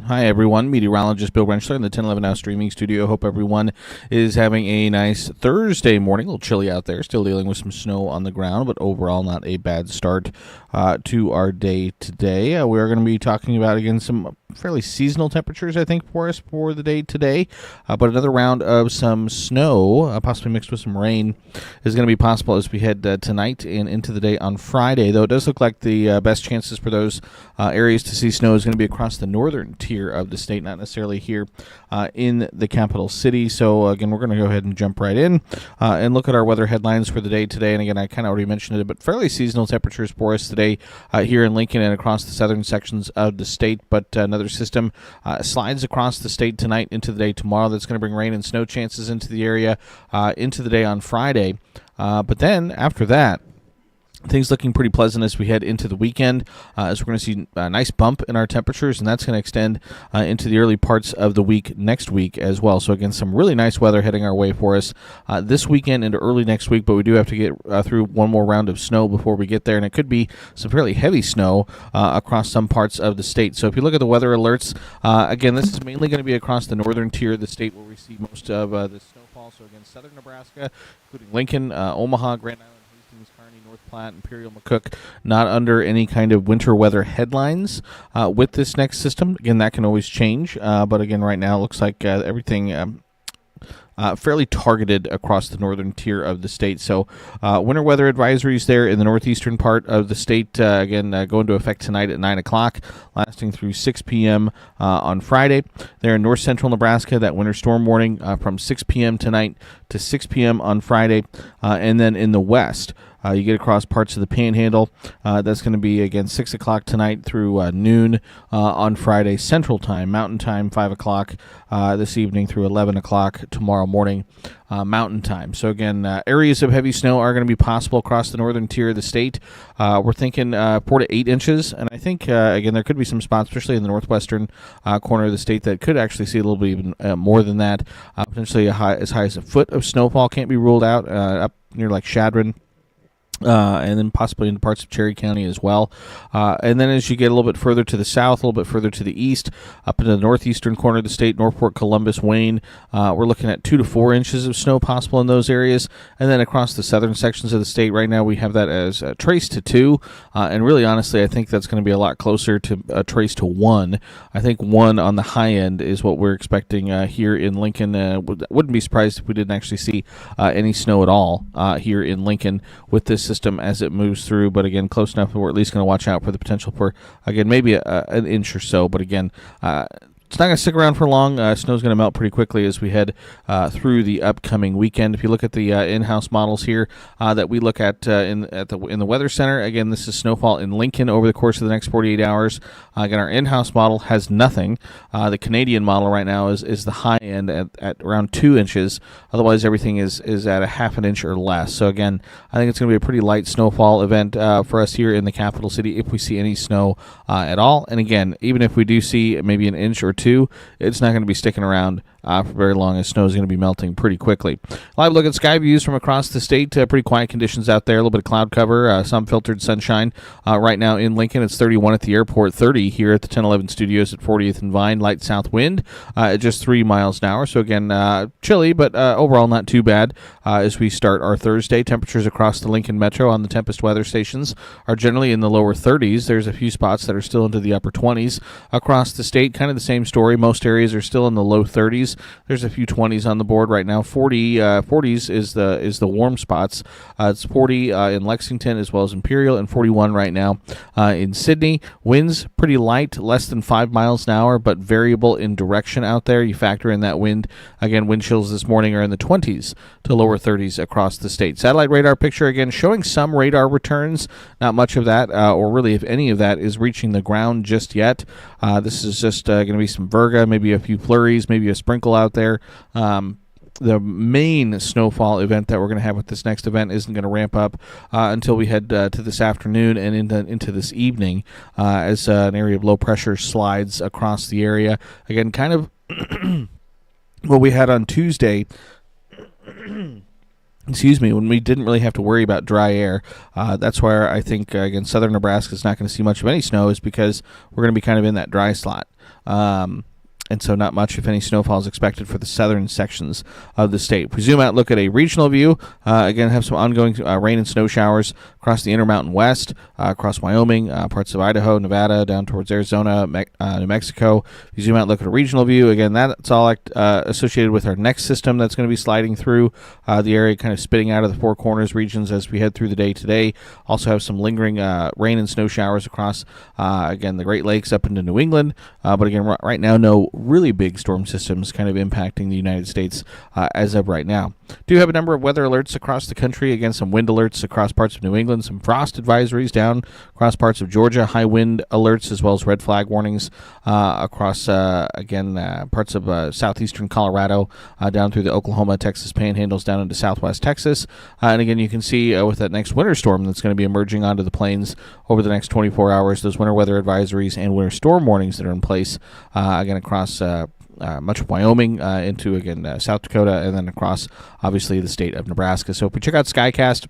Hi, everyone. Meteorologist Bill Rentschler in the 1011 Now streaming studio. Hope everyone is having a nice Thursday morning. A little chilly out there. Still dealing with some snow on the ground, but overall not a bad start to our day today. We are going to be talking about, again, some fairly seasonal temperatures, I think, for us for the day today. But another round of some snow, possibly mixed with some rain, is going to be possible as we head tonight and into the day on Friday. Though it does look like the best chances for those areas to see snow is going to be across the northern tier of the state, not necessarily here in the capital city. So, again, we're going to go ahead and jump right in and look at our weather headlines for the day today. And, again, I kind of already mentioned it, but fairly seasonal temperatures for us today here in Lincoln and across the southern sections of the state. But another system slides across the state tonight into the day tomorrow. That's going to bring rain and snow chances into the area into the day on Friday. But then after that, things looking pretty pleasant as we head into the weekend, as we're going to see a nice bump in our temperatures, and that's going to extend into the early parts of the week next week as well. So, again, some really nice weather heading our way for us this weekend into early next week, but we do have to get through one more round of snow before we get there, and it could be some fairly heavy snow across some parts of the state. So if you look at the weather alerts, again, this is mainly going to be across the northern tier of the state where we see most of the snowfall. So, again, southern Nebraska, including Lincoln, Omaha, Grand Island, Kearney, North Platte, Imperial, McCook, not under any kind of winter weather headlines with this next system. Again, that can always change, but again, right now it looks like everything fairly targeted across the northern tier of the state. So winter weather advisories there in the northeastern part of the state, again, go into effect tonight at 9 o'clock, lasting through 6 p.m. On Friday. There in north central Nebraska, that winter storm warning from 6 p.m. tonight to 6 p.m. on Friday. And then in the west, you get across parts of the Panhandle. That's going to be, again, 6 o'clock tonight through noon on Friday Central Time. Mountain Time, 5 o'clock this evening through 11 o'clock tomorrow morning Mountain Time. So, again, areas of heavy snow are going to be possible across the northern tier of the state. We're thinking 4 to 8 inches. And I think, again, there could be some spots, especially in the northwestern corner of the state, that could actually see a little bit even more than that. Potentially as high as a foot of snowfall can't be ruled out up near like Shadron. And then possibly into parts of Cherry County as well. And then as you get a little bit further to the south, a little bit further to the east, up into the northeastern corner of the state, Northport, Columbus, Wayne, we're looking at 2 to 4 inches of snow possible in those areas. And then across the southern sections of the state right now, we have that as a trace to 2. And really, honestly, I think that's going to be a lot closer to a trace to 1. I think 1 on the high end is what we're expecting here in Lincoln. Wouldn't be surprised if we didn't actually see any snow at all here in Lincoln with this system as it moves through, but again, close enough that we're at least going to watch out for the potential for, again, maybe an inch or so, but again, it's not going to stick around for long. Snow's going to melt pretty quickly as we head through the upcoming weekend. If you look at the in-house models here that we look at in the Weather Center, again, this is snowfall in Lincoln over the course of the next 48 hours. Again, our in-house model has nothing. The Canadian model right now is the high end at around 2 inches. Otherwise, everything is at a half an inch or less. So again, I think it's going to be a pretty light snowfall event for us here in the capital city if we see any snow at all. And again, even if we do see maybe an inch or 2, it's not going to be sticking around for very long, as snow is going to be melting pretty quickly. Live look at sky views from across the state. Pretty quiet conditions out there. A little bit of cloud cover, some filtered sunshine. Right now in Lincoln, it's 31 at the airport, 30 here at the 1011 studios at 40th and Vine. Light south wind at just 3 miles an hour. So again, chilly, but overall not too bad as we start our Thursday. Temperatures across the Lincoln Metro on the Tempest weather stations are generally in the lower 30s. There's a few spots that are still into the upper 20s across the state. Kind of the same story. Most areas are still in the low 30s. There's a few 20s on the board right now. 40s is the warm spots. It's 40 in Lexington as well as Imperial, and 41 right now in Sydney. Winds pretty light, less than 5 miles an hour, but variable in direction out there. You factor in that wind. Again, wind chills this morning are in the 20s to lower 30s across the state. Satellite radar picture again showing some radar returns. Not much of that, or really if any of that, is reaching the ground just yet. This is just going to be some virga, maybe a few flurries, maybe a sprinkle out there. The main snowfall event that we're going to have with this next event isn't going to ramp up until we head to this afternoon and into this evening as an area of low pressure slides across the area. Again, kind of what we had on Tuesday when we didn't really have to worry about dry air. That's where I think, again, southern Nebraska is not going to see much of any snow, is because we're going to be kind of in that dry slot. And so not much, if any, snowfall is expected for the southern sections of the state. If we zoom out, look at a regional view, again, have some ongoing rain and snow showers across the Intermountain West, across Wyoming, parts of Idaho, Nevada, down towards Arizona, New Mexico. If you zoom out, look at a regional view, again, that's all associated with our next system that's going to be sliding through the area, kind of spitting out of the Four Corners regions as we head through the day today. Also have some lingering rain and snow showers across, again, the Great Lakes up into New England. But again, right now, no really big storm systems kind of impacting the United States as of right now. Do have a number of weather alerts across the country. Again, some wind alerts across parts of New England, some frost advisories down across parts of Georgia, high wind alerts, as well as red flag warnings across, parts of southeastern Colorado, down through the Oklahoma, Texas panhandles, down into southwest Texas. And again, you can see with that next winter storm that's going to be emerging onto the plains over the next 24 hours, those winter weather advisories and winter storm warnings that are in place, again, across much of Wyoming into, again, South Dakota, and then across, obviously, the state of Nebraska. So if we check out SkyCast,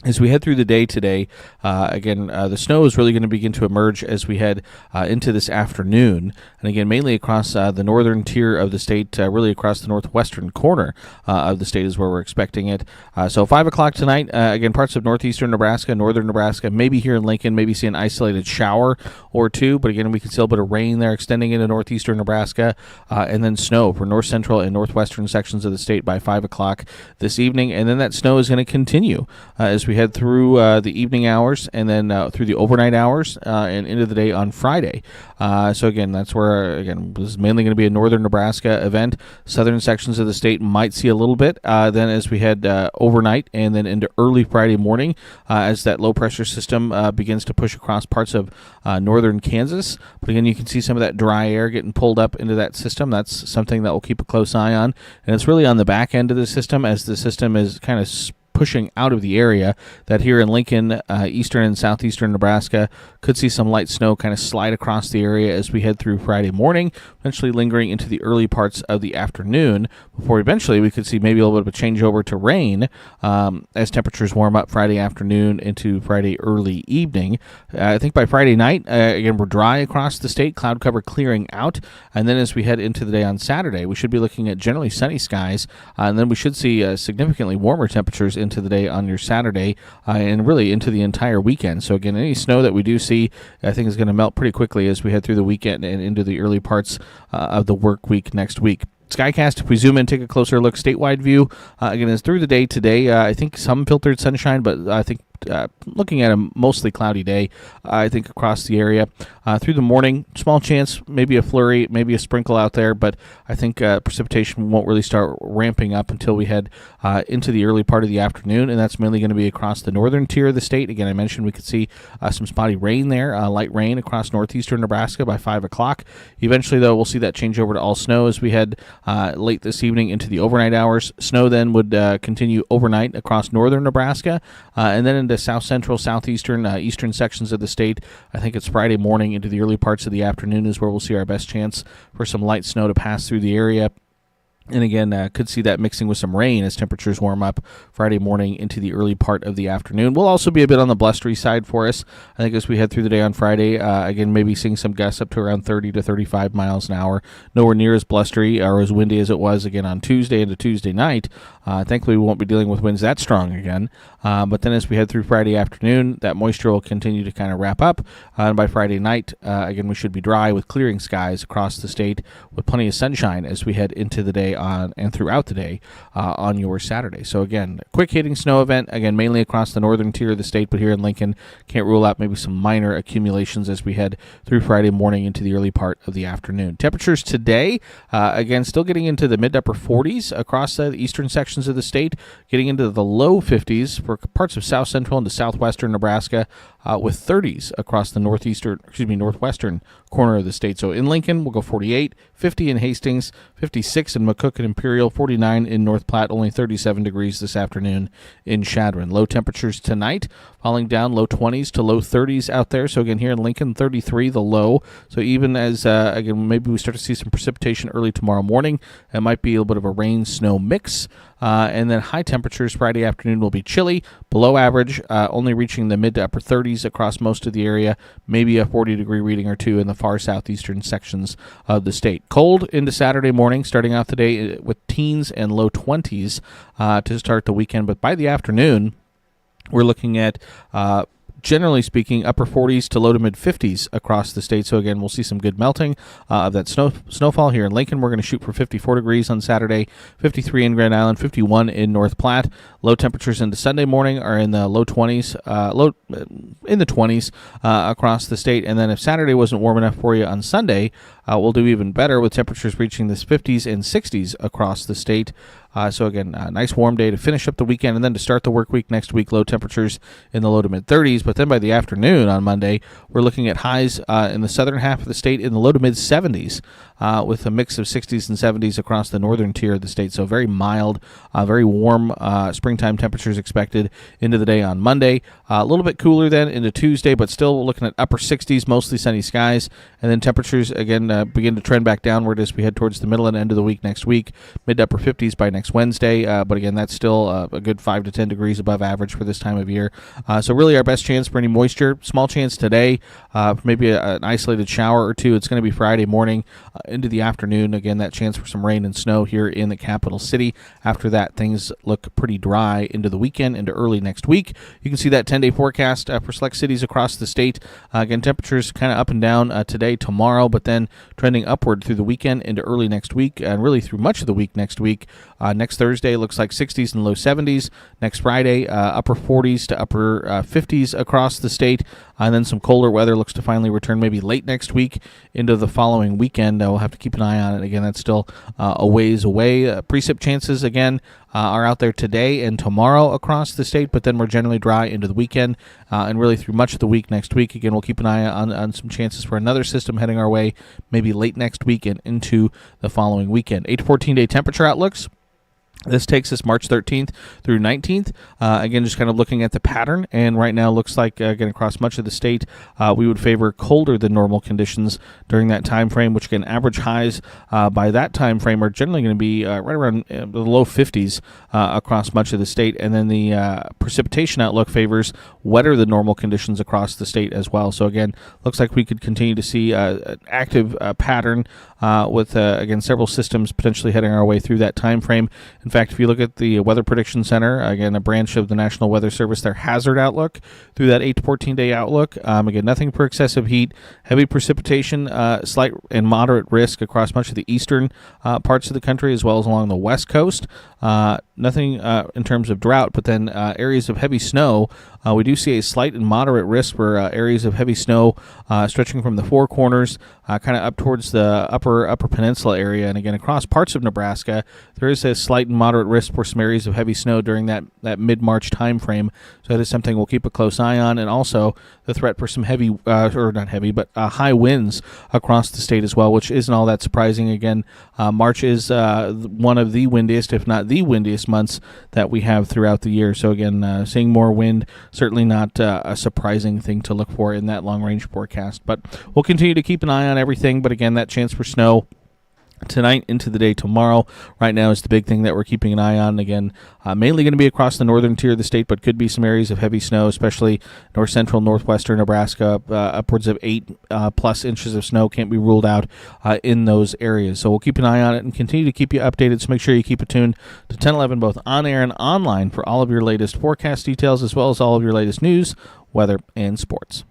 as we head through the day today, the snow is really going to begin to emerge as we head into this afternoon. And again, mainly across the northern tier of the state, really across the northwestern corner of the state is where we're expecting it. So 5 o'clock tonight, again, parts of northeastern Nebraska, northern Nebraska, maybe here in Lincoln, maybe see an isolated shower or two. But again, we can see a little bit of rain there extending into northeastern Nebraska, and then snow for north central and northwestern sections of the state by 5 o'clock this evening. And then that snow is going to continue as we head through the evening hours, and then through the overnight hours and into the day on Friday. So again, that's where, again, this is mainly going to be a northern Nebraska event. Southern sections of the state might see a little bit. Then as we head overnight and then into early Friday morning, as that low pressure system begins to push across parts of northern Kansas. But again, you can see some of that dry air getting pulled up into that system. That's something that we'll keep a close eye on. And it's really on the back end of the system, as the system is kind of pushing out of the area, that here in Lincoln, eastern and southeastern Nebraska, could see some light snow kind of slide across the area as we head through Friday morning, eventually lingering into the early parts of the afternoon, before eventually we could see maybe a little bit of a changeover to rain as temperatures warm up Friday afternoon into Friday early evening. I think by Friday night, again, we're dry across the state, cloud cover clearing out, and then as we head into the day on Saturday, we should be looking at generally sunny skies, and then we should see significantly warmer temperatures into the day on your Saturday, and really into the entire weekend. So again, any snow that we do see, I think, is going to melt pretty quickly as we head through the weekend and into the early parts of the work week next week. SkyCast, if we zoom in, take a closer look, statewide view, again, is through the day today. I think some filtered sunshine, but I think looking at a mostly cloudy day, I think, across the area. Through the morning, small chance, maybe a flurry, maybe a sprinkle out there, but I think precipitation won't really start ramping up until we head into the early part of the afternoon, and that's mainly going to be across the northern tier of the state. Again, I mentioned we could see some spotty rain there, light rain across northeastern Nebraska by 5 o'clock. Eventually, though, we'll see that change over to all snow as we head late this evening into the overnight hours. Snow then would continue overnight across northern Nebraska, and then into south central, southeastern, eastern sections of the state. I think it's Friday morning into the early parts of the afternoon is where we'll see our best chance for some light snow to pass through the area. And again, could see that mixing with some rain as temperatures warm up Friday morning into the early part of the afternoon. Will also be a bit on the blustery side for us, I think, as we head through the day on Friday. Again, maybe seeing some gusts up to around 30 to 35 miles an hour. Nowhere near as blustery or as windy as it was, again, on Tuesday into Tuesday night. Thankfully, we won't be dealing with winds that strong again. But then as we head through Friday afternoon, that moisture will continue to kind of wrap up. And by Friday night, again, we should be dry with clearing skies across the state with plenty of sunshine as we head into the day on and throughout the day on your Saturday. So again, quick hitting snow event, again, mainly across the northern tier of the state, but here in Lincoln, can't rule out maybe some minor accumulations as we head through Friday morning into the early part of the afternoon. Temperatures today, again, still getting into the mid to upper 40s across the eastern sections of the state, getting into the low 50s for parts of south central into southwestern Nebraska, with 30s across the northwestern corner of the state. So in Lincoln, we'll go 48, 50 in Hastings, 56 in Makota, Cook and Imperial, 49 in North Platte, only 37 degrees this afternoon in Chadron. Low temperatures tonight, falling down low 20s to low 30s out there. So again, here in Lincoln, 33 the low. So even as, again, maybe we start to see some precipitation early tomorrow morning, it might be a little bit of a rain-snow mix. And then high temperatures Friday afternoon will be chilly, below average, only reaching the mid to upper 30s across most of the area, maybe a 40-degree reading or two in the far southeastern sections of the state. Cold into Saturday morning, starting out the day with teens and low 20s to start the weekend. But by the afternoon, we're looking at generally speaking, upper 40s to low to mid 50s across the state. So again, we'll see some good melting of that snowfall here in Lincoln. We're going to shoot for 54 degrees on Saturday, 53 in Grand Island, 51 in North Platte. Low temperatures into Sunday morning are in the low 20s, in the 20s across the state. And then if Saturday wasn't warm enough for you on Sunday, we'll do even better with temperatures reaching the 50s and 60s across the state. So again, a nice warm day to finish up the weekend, and then to start the work week next week, low temperatures in the low to mid 30s. But then by the afternoon on Monday, we're looking at highs in the southern half of the state in the low to mid 70s, with a mix of 60s and 70s across the northern tier of the state. So very mild, very warm springtime temperatures expected into the day on Monday. A little bit cooler then into Tuesday, but still looking at upper 60s, mostly sunny skies. And then temperatures again begin to trend back downward as we head towards the middle and end of the week next week, mid to upper 50s by next Wednesday. But again, that's still a good 5 to 10 degrees above average for this time of year. So really our best chance for any moisture, small chance today, maybe an isolated shower or two. It's going to be Friday morning into the afternoon. Again, that chance for some rain and snow here in the capital city. After that, things look pretty dry into the weekend, into early next week. You can see that 10-day forecast for select cities across the state. Again, temperatures kind of up and down today, tomorrow, but then trending upward through the weekend into early next week, and really through much of the week next week. Next Thursday looks like 60s and low 70s. Next Friday, upper 40s to upper 50s across the state. And then some colder weather looks to finally return maybe late next week into the following weekend. We'll have to keep an eye on it. Again, that's still a ways away. Precip chances, again, are out there today and tomorrow across the state, but then we're generally dry into the weekend and really through much of the week next week. Again, we'll keep an eye on some chances for another system heading our way maybe late next week and into the following weekend. 8 to 14-day temperature outlooks. This takes us March 13th through 19th. Again, just kind of looking at the pattern, and right now looks like, again, across much of the state, we would favor colder than normal conditions during that time frame, which, again, average highs by that time frame are generally going to be right around the low 50s across much of the state. And then the precipitation outlook favors wetter than normal conditions across the state as well. So, again, looks like we could continue to see an active pattern with, again, several systems potentially heading our way through that time frame. In fact, if you look at the Weather Prediction Center, again, a branch of the National Weather Service, their hazard outlook through that 8 to 14-day outlook, again, nothing for excessive heat, heavy precipitation, slight and moderate risk across much of the eastern parts of the country as well as along the west coast. Nothing in terms of drought, but then areas of heavy snow, we do see a slight and moderate risk for areas of heavy snow stretching from the Four Corners kind of up towards the upper peninsula area. And again, across parts of Nebraska, there is a slight and moderate risk for some areas of heavy snow during that mid-March time frame. So that is something we'll keep a close eye on. And also the threat for some heavy, or not heavy, but high winds across the state as well, which isn't all that surprising. Again, March is one of the windiest, if not the windiest months that we have throughout the year. So again, seeing more wind, certainly not a surprising thing to look for in that long-range forecast. But we'll continue to keep an eye on everything. But again, that chance for snow tonight into the day tomorrow right now is the big thing that we're keeping an eye on. Again, mainly going to be across the northern tier of the state, but could be some areas of heavy snow, especially north central, northwestern Nebraska. Upwards of 8 plus inches of snow can't be ruled out in those areas. So we'll keep an eye on it and continue to keep you updated. So make sure you keep it tuned to 1011 both on air and online for all of your latest forecast details, as well as all of your latest news, weather, and sports.